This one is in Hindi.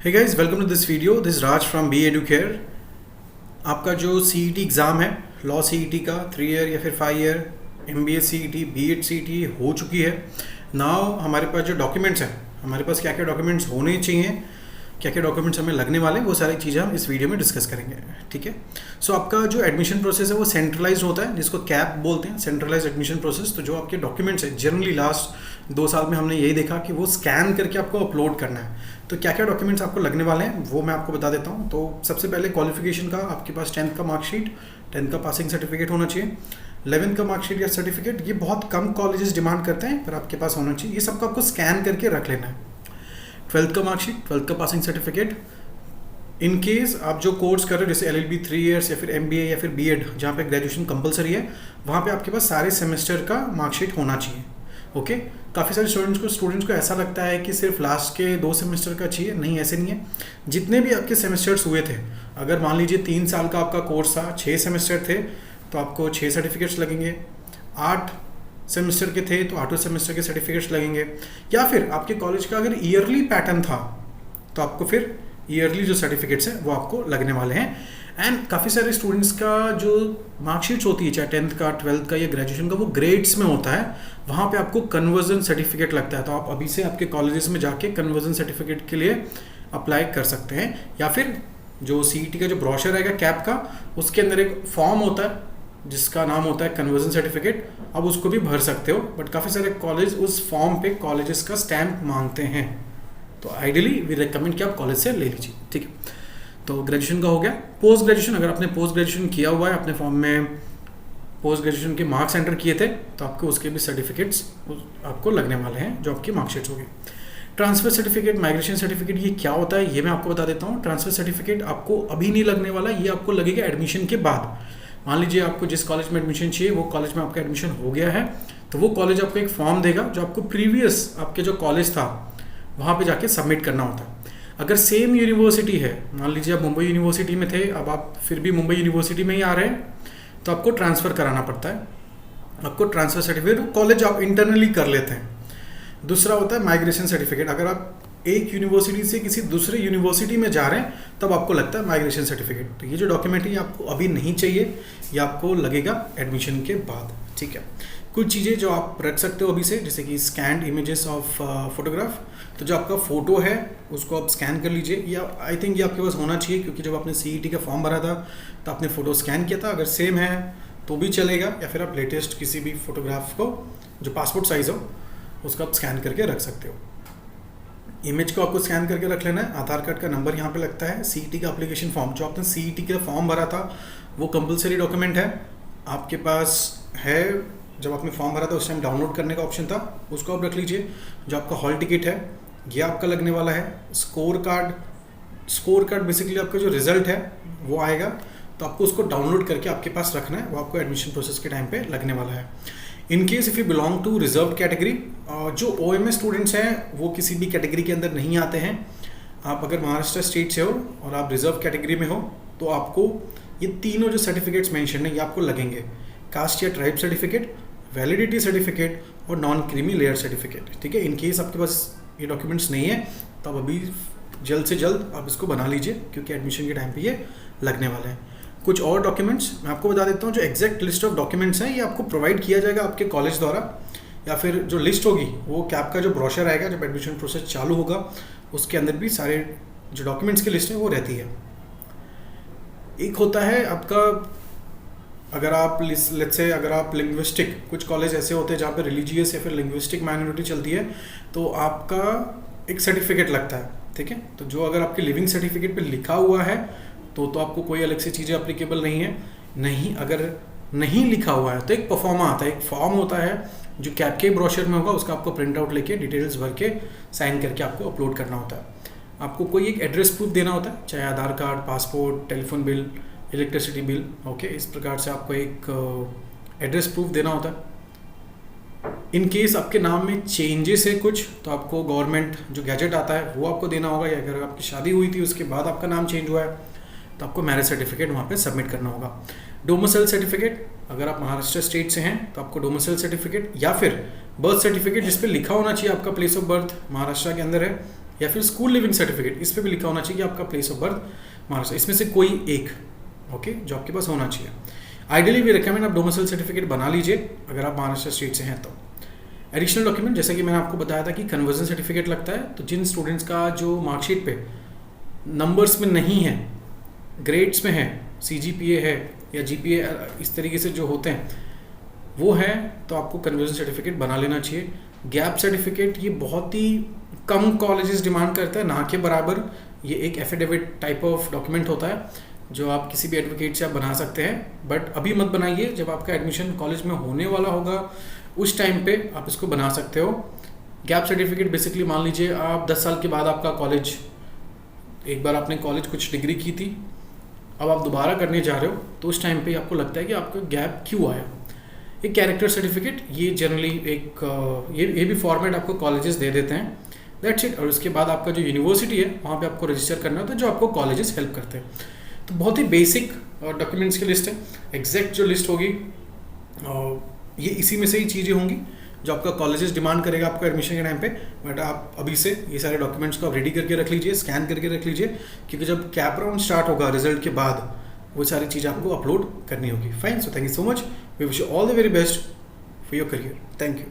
Hey guys, welcome to this video. This is Raj from Be Educare. आपका जो CET एग्ज़ाम है लॉ CET का 3 ईयर या फिर 5 year MBA CET B.Ed CET हो चुकी है. नाउ हमारे पास जो डॉक्यूमेंट्स हैं, हमारे पास क्या क्या डॉक्यूमेंट्स होने चाहिए, क्या क्या डॉक्यूमेंट्स हमें लगने वाले हैं, वो सारी चीज़ें हम इस वीडियो में डिस्कस करेंगे. ठीक है. सो आपका जो एडमिशन प्रोसेस है वो सेंट्रलाइज होता है, जिसको कैप बोलते हैं, सेंट्रलाइज एडमिशन प्रोसेस. तो जो आपके डॉक्यूमेंट्स हैं जनरली लास्ट 2 साल में हमने यही देखा कि वो स्कैन करके आपको अपलोड करना है. तो क्या क्या डॉक्यूमेंट्स आपको लगने वाले हैं वो मैं आपको बता देता हूँ. तो सबसे पहले क्वालिफिकेशन का आपके पास 10th का मार्कशीट, 10th का पासिंग सर्टिफिकेट होना चाहिए. 11th का मार्कशीट या सर्टिफिकेट ये बहुत कम कॉलेजेस डिमांड करते हैं, पर आपके पास होना चाहिए. ये सबको आपको स्कैन करके रख लेना है. 12th का मार्कशीट, 12th का पासिंग सर्टिफिकेट. इन केस आप जो कोर्स कर रहे हो जैसे LLB 3 ईयर्स या फिर MBA या फिर B.Ed जहाँ पे ग्रेजुएशन कंपलसरी है, वहाँ पे आपके पास सारे सेमेस्टर का मार्कशीट होना चाहिए. ओके. काफ़ी सारे स्टूडेंट्स को ऐसा लगता है कि सिर्फ लास्ट के 2 सेमेस्टर का चाहिए. नहीं, ऐसे नहीं है. जितने भी आपके सेमेस्टर्स हुए थे, अगर मान लीजिए 3 साल का आपका कोर्स था, 6 सेमेस्टर थे, तो आपको 6 सर्टिफिकेट्स लगेंगे. 8 सेमेस्टर के थे तो 8 सेमेस्टर के सर्टिफिकेट्स लगेंगे. या फिर आपके कॉलेज का अगर ईयरली पैटर्न था तो आपको फिर ईयरली जो सर्टिफिकेट्स हैं वो आपको लगने वाले हैं. एंड काफ़ी सारे स्टूडेंट्स का जो मार्कशीट्स होती है, चाहे 10th का, 12th का या ग्रेजुएशन का, वो ग्रेड्स में होता है. वहाँ पे आपको कन्वर्जन सर्टिफिकेट लगता है. तो आप अभी से आपके कॉलेजेस में जाके कन्वर्जन सर्टिफिकेट के लिए अप्लाई कर सकते हैं. या फिर जो CET का जो ब्रोशर रहेगा कैप का, उसके अंदर एक फॉर्म होता है जिसका नाम होता है कन्वर्जन सर्टिफिकेट. आप उसको भी भर सकते हो, बट काफ़ी सारे कॉलेज उस फॉर्म पे कॉलेजेस का स्टैम्प मांगते हैं. तो आइडियली वी रिकमेंड कि आप कॉलेज से ले लीजिए. ठीक है. तो ग्रेजुएशन का हो गया. पोस्ट ग्रेजुएशन, अगर आपने पोस्ट ग्रेजुएशन किया हुआ है, अपने फॉर्म में पोस्ट ग्रेजुएशन के मार्क्स एंटर किए थे, तो आपको उसके भी सर्टिफिकेट्स आपको लगने वाले हैं जो आपकी मार्कशीट्स होगी. ट्रांसफ़र सर्टिफिकेट, माइग्रेशन सर्टिफिकेट, ये क्या होता है ये मैं आपको बता देता हूँ. ट्रांसफ़र सर्टिफिकेट आपको अभी नहीं लगने वाला, ये आपको लगेगा एडमिशन के बाद. मान लीजिए आपको जिस कॉलेज में एडमिशन चाहिए वो कॉलेज में आपका एडमिशन हो गया है, तो वो कॉलेज आपको एक फॉर्म देगा जो आपको प्रीवियस आपके जो कॉलेज था वहाँ पे जाके सबमिट करना होता है. अगर सेम यूनिवर्सिटी है, मान लीजिए आप मुंबई यूनिवर्सिटी में थे, अब आप फिर भी मुंबई यूनिवर्सिटी में ही आ रहे हैं, तो आपको ट्रांसफ़र कराना पड़ता है. आपको ट्रांसफ़र सर्टिफिकेट कॉलेज आप इंटरनली कर लेते हैं. दूसरा होता है माइग्रेशन सर्टिफिकेट. अगर आप एक यूनिवर्सिटी से किसी दूसरे यूनिवर्सिटी में जा रहे हैं तब आपको लगता है माइग्रेशन सर्टिफिकेट. तो ये जो डॉक्यूमेंट है ये आपको अभी नहीं चाहिए, ये आपको लगेगा एडमिशन के बाद. ठीक है. कुछ चीज़ें जो आप रख सकते हो अभी से, जैसे कि स्कैन्ड इमेजेस ऑफ फोटोग्राफ. तो जो आपका फ़ोटो है उसको आप स्कैन कर लीजिए, या आई थिंक ये आपके पास होना चाहिए, क्योंकि जब आपने CET का फॉर्म भरा था तो आपने फ़ोटो स्कैन किया था. अगर सेम है तो भी चलेगा, या फिर आप लेटेस्ट किसी भी फोटोग्राफ को जो पासपोर्ट साइज़ हो उसको आप स्कैन करके रख सकते हो. इमेज को आपको स्कैन करके रख लेना है. आधार कार्ड का नंबर यहाँ पे लगता है. CET का एप्लीकेशन फॉर्म, जो आपने CET का फॉर्म भरा था वो कंपलसरी डॉक्यूमेंट है, आपके पास है. जब आपने फॉर्म भरा था उस टाइम डाउनलोड करने का ऑप्शन था, उसको आप रख लीजिए. जो आपका हॉल टिकट है ये आपका लगने वाला है. स्कोर कार्ड बेसिकली आपका जो रिजल्ट है वो आएगा, तो आपको उसको डाउनलोड करके आपके पास रखना है. वो आपको एडमिशन प्रोसेस के टाइम पे लगने वाला है. In case if you belong to reserve category, जो OMS स्टूडेंट्स हैं वो किसी भी कैटेगरी के अंदर नहीं आते हैं. आप अगर महाराष्ट्र स्टेट से हो और आप रिजर्व कैटेगरी में हो तो आपको ये तीनों जो सर्टिफिकेट्स मेंशन है ये आपको लगेंगे. कास्ट या ट्राइब सर्टिफिकेट, वैलिडिटी सर्टिफिकेट और नॉन क्रीमी लेयर सर्टिफिकेट. ठीक है. इन केस आपके पास ये डॉक्यूमेंट्स नहीं है तो आप अभी जल्द से जल्द आप इसको बना लीजिए, क्योंकि एडमिशन के टाइम पे ये लगने वाले हैं. कुछ और डॉक्यूमेंट्स मैं आपको बता देता हूँ. जो एग्जैक्ट लिस्ट ऑफ डॉक्यूमेंट्स हैं ये आपको प्रोवाइड किया जाएगा आपके कॉलेज द्वारा, या फिर जो लिस्ट होगी वो कैप का जो ब्रोशर आएगा जब एडमिशन प्रोसेस चालू होगा उसके अंदर भी सारे जो डॉक्यूमेंट्स की लिस्ट है वो रहती है. एक होता है आपका, अगर आप लेट्स से अगर आप लिंग्विस्टिक, कुछ कॉलेज ऐसे होते हैं जहाँ पे रिलीजियस या फिर लिंग्विस्टिक माइनॉरिटी चलती है, तो आपका एक सर्टिफिकेट लगता है. ठीक है. तो जो अगर आपके लिविंग सर्टिफिकेट पे लिखा हुआ है तो आपको कोई अलग से चीज़ें अप्लीकेबल नहीं है. नहीं, अगर नहीं लिखा हुआ है तो एक परफॉर्मा आता है, एक फॉर्म होता है जो कैप के ब्रोशर में होगा, उसका आपको प्रिंट आउट लेके डिटेल्स भर के साइन करके आपको अपलोड करना होता है. आपको कोई एक एड्रेस प्रूफ देना होता है, चाहे Aadhaar card, passport, telephone bill, electricity bill. Okay. इस प्रकार से आपको एक एड्रेस प्रूफ देना होता है. इन केस आपके नाम में चेंजेस है कुछ, तो आपको गवर्नमेंट जो गैजेट आता है वो आपको देना होगा, या अगर आपकी शादी हुई थी उसके बाद आपका नाम चेंज हुआ है तो आपको मैरिज सर्टिफिकेट वहाँ पे सबमिट करना होगा. डोमिसाइल सर्टिफिकेट, अगर आप महाराष्ट्र स्टेट से हैं तो आपको डोमिसाइल सर्टिफिकेट, या फिर बर्थ सर्टिफिकेट जिस पे लिखा होना चाहिए आपका प्लेस ऑफ बर्थ महाराष्ट्र के अंदर है, या फिर स्कूल लिविंग सर्टिफिकेट, इस पर भी लिखा होना चाहिए कि आपका प्लेस ऑफ बर्थ महाराष्ट्र, इसमें से कोई एक ओके जो आपके पास होना चाहिए। आइडियली वी रिकमेंड आप डोमिसाइल सर्टिफिकेट बना लीजिए अगर आप महाराष्ट्र स्टेट से हैं तो। एडिशनल डॉक्यूमेंट जैसे कि मैंने आपको बताया था कि कन्वर्जन सर्टिफिकेट लगता है, तो जिन स्टूडेंट्स का जो मार्कशीट पे नंबर्स में नहीं है, ग्रेड्स में है, CGPA है या GPA इस तरीके से जो होते हैं वो है, तो आपको कन्वर्जन सर्टिफिकेट बना लेना चाहिए। गैप सर्टिफिकेट ये बहुत ही कम कॉलेजेस डिमांड करता है, ना के बराबर। ये एक एफिडेविट टाइप ऑफ डॉक्यूमेंट होता है जो आप किसी भी एडवोकेट से आप बना सकते हैं, बट अभी मत बनाइए, जब आपका एडमिशन कॉलेज में होने वाला होगा उस टाइम पे आप इसको बना सकते हो। गैप सर्टिफिकेट बेसिकली मान लीजिए आप 10 साल के बाद आपका कॉलेज, एक बार आपने कॉलेज कुछ डिग्री की थी, अब आप दोबारा करने जा रहे हो, तो उस टाइम पे आपको लगता है कि आपका गैप क्यों आया। एक कैरेक्टर सर्टिफिकेट, ये जनरली एक ये भी फॉर्मेट आपको कॉलेजेस दे देते हैं, दैट्स इट। और उसके बाद आपका जो यूनिवर्सिटी है वहाँ पे आपको रजिस्टर करना होता है, जो आपको कॉलेजेस हेल्प करते हैं। तो बहुत ही बेसिक डॉक्यूमेंट्स की लिस्ट है। एग्जैक्ट जो लिस्ट होगी ये इसी में से ही चीज़ें होंगी जो आपका कॉलेजेस डिमांड करेगा आपको एडमिशन के टाइम पे, बट आप अभी से ये सारे डॉक्यूमेंट्स को आप रेडी करके रख लीजिए, स्कैन करके रख लीजिए, क्योंकि जब कैप राउंड स्टार्ट होगा रिजल्ट के बाद वो सारी चीज़ें आपको अपलोड करनी होगी। Fine, so thank you so much, we wish you all the very best for your career. Thank you.